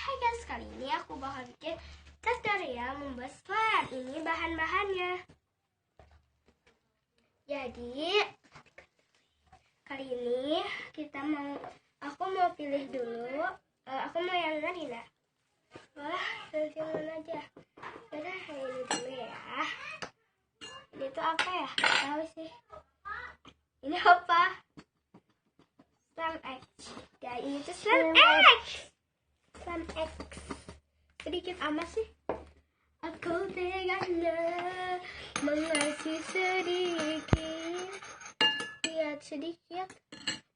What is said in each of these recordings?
Hai guys, kali ini aku bakal bikin tutorial membuat slime. Ini bahan-bahannya. Jadi kali ini aku mau pilih dulu. Aku mau yang mana ya? Wah, yang mana aja? Udah, yang ini dulu ya. Ini tuh apa ya? Tahu sih. Ini apa? Slime X. Ya, ini tuh Slime X. Slime X. Sedikit amat sih. Aku tegaknya mengasih sedikit. Lihat sedikit.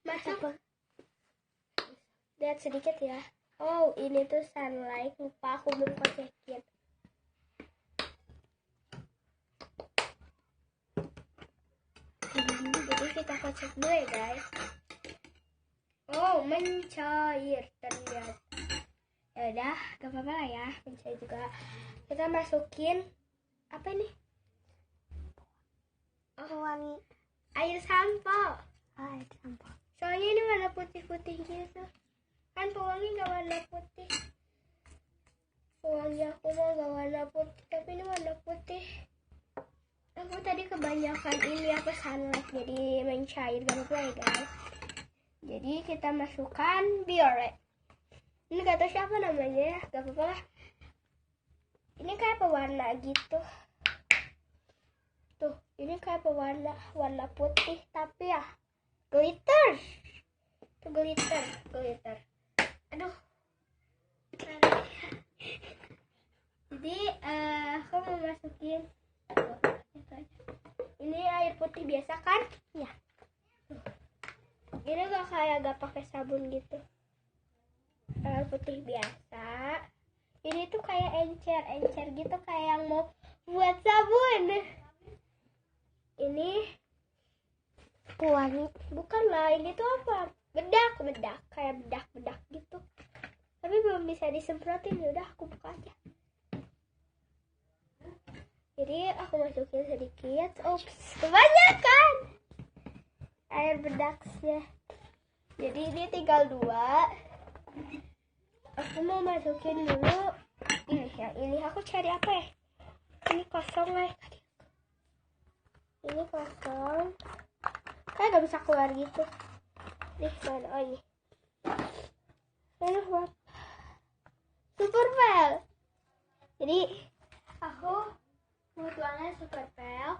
Masuk. Lihat sedikit ya. Oh, ini tuh sunlight. Lupa aku belum kocekin. Jadi kita kocek dulu ya guys. Oh, mencair ternyata. Ya udah, gak apa-apa lah ya, mencair juga. Kita masukin apa ini? Wangi. Air sampo. Air sampo. Soalnya ini warna putih-putih gitu. Kan pewangi gak warna putih. Pewangi aku mau gak warna putih, tapi ini warna putih. Aku tadi kebanyakan ini apa sunlight, jadi mencair. Gak apa-apa ya guys. Jadi kita masukkan biore. Ini gak tahu siapa namanya ya, gak apa-apa lah. Ini kayak pewarna gitu. Tuh, ini kayak warna putih tapi ya glitter. Tuh glitter. Aduh. Jadi aku mau masukin. Ini air putih biasa kan? Ya. Ini gak pakai sabun gitu. Air putih biasa. Ini tuh kayak encer gitu, kayak yang mau buat sabun. Ini pewangi. Bukan lah, ini tuh apa? Bedak, kayak bedak gitu. Tapi belum bisa disemprotin. Ya udah, aku buka aja. Jadi aku masukin sedikit. Oops, kebanyakan air bedaknya. Jadi ini tinggal 2. Aku mau masukin dulu ini. Yang ini aku cari apa ya? Ini kosong lah. Ini kosong. Kayak gak bisa keluar gitu. Nih mana? Oh ini. Ini buat super pel. Jadi aku butuhnya super pel.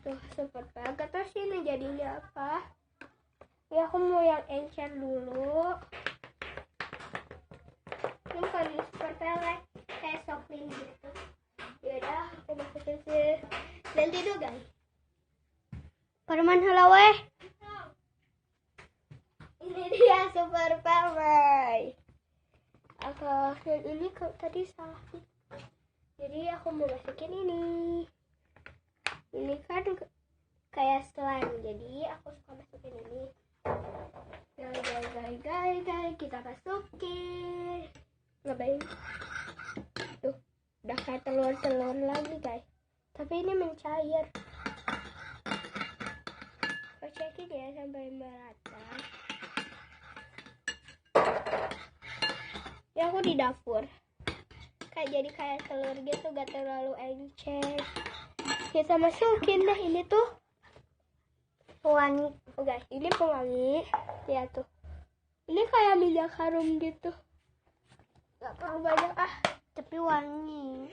Tuh super pel. Gak tau sih ini jadinya apa. Ya aku mau yang encer dulu. Ini bukan super pel kayak softlin gitu. Yaudah aku masukin sih. Nanti dulu guys. Permen halawe. Ini dia super pel guys. Ini tadi salah. Jadi aku mau masukin ini. Ini kan kayak slime. Jadi aku suka masukin ini. Guys, kita masukin. Ngapain? Tuh, udah kayak telur lagi guys. Tapi ini mencair. Kocekin ya sampai merata. Ya aku di dapur. Jadi kayak telur gitu, gak terlalu encer. Kita masukin deh, ini tuh pewangi. Oh guys, ini pewangi. Lihat tuh. Ini kayak minyak harum gitu. Gak perlu banyak tapi wangi.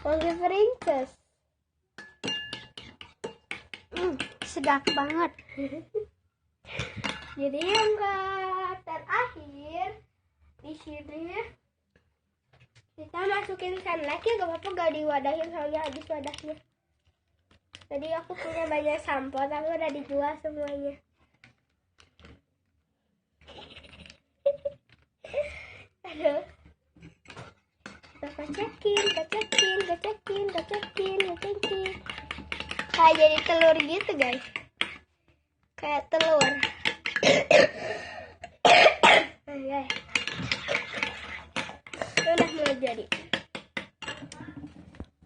Wangi princess. Sedap banget. Jadi yang terakhir di sini kita masukin sunlight ya, gak apa-apa gak diwadahin soalnya habis wadahnya. Tadi aku punya banyak sampo tapi udah dijual semuanya. Aduh. Kita kocekin. Kayak jadi telur gitu guys. Kayak telur. Guys. Udah mulai jadi.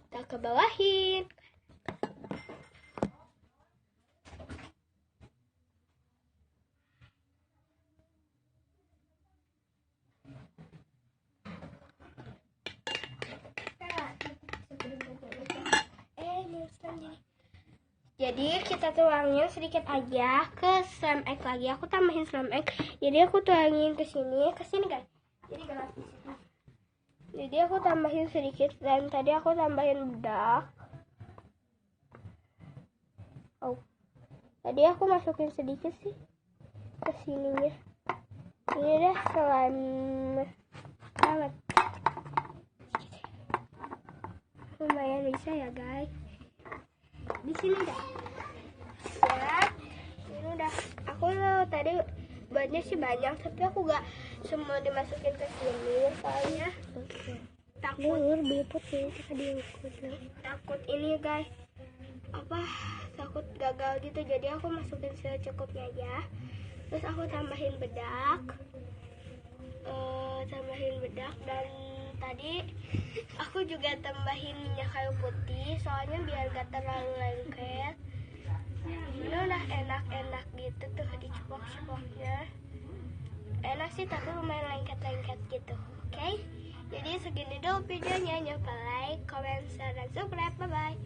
Kita ke bawahin. Jadi kita tuangin sedikit aja ke slime egg lagi. Aku tambahin slime egg. Jadi aku tuangin ke sini guys. Jadi gelap di sini. Jadi aku tambahin sedikit dan tadi aku tambahin bedak. Oh. Tadi aku masukin sedikit sih ke sininya. Ini deh slime banget. Lumayan bisa ya guys. Di sini dah. Ya, ini udah. Aku tadi buatnya sih banyak, tapi aku gak semua dimasukin ke sini soalnya takut ini guys, takut gagal gitu. Jadi aku masukin secukupnya aja. Terus aku tambahin bedak, dan tadi aku juga tambahin minyak kayu putih soalnya biar gak terlalu lengket. Ini udah enak-enak gitu tuh diceplok-ceploknya. Enak sih tapi lumayan lengket-lengket gitu. Oke? Jadi segini dulu videonya. Jangan lupa like, comment, share, dan subscribe. Bye-bye.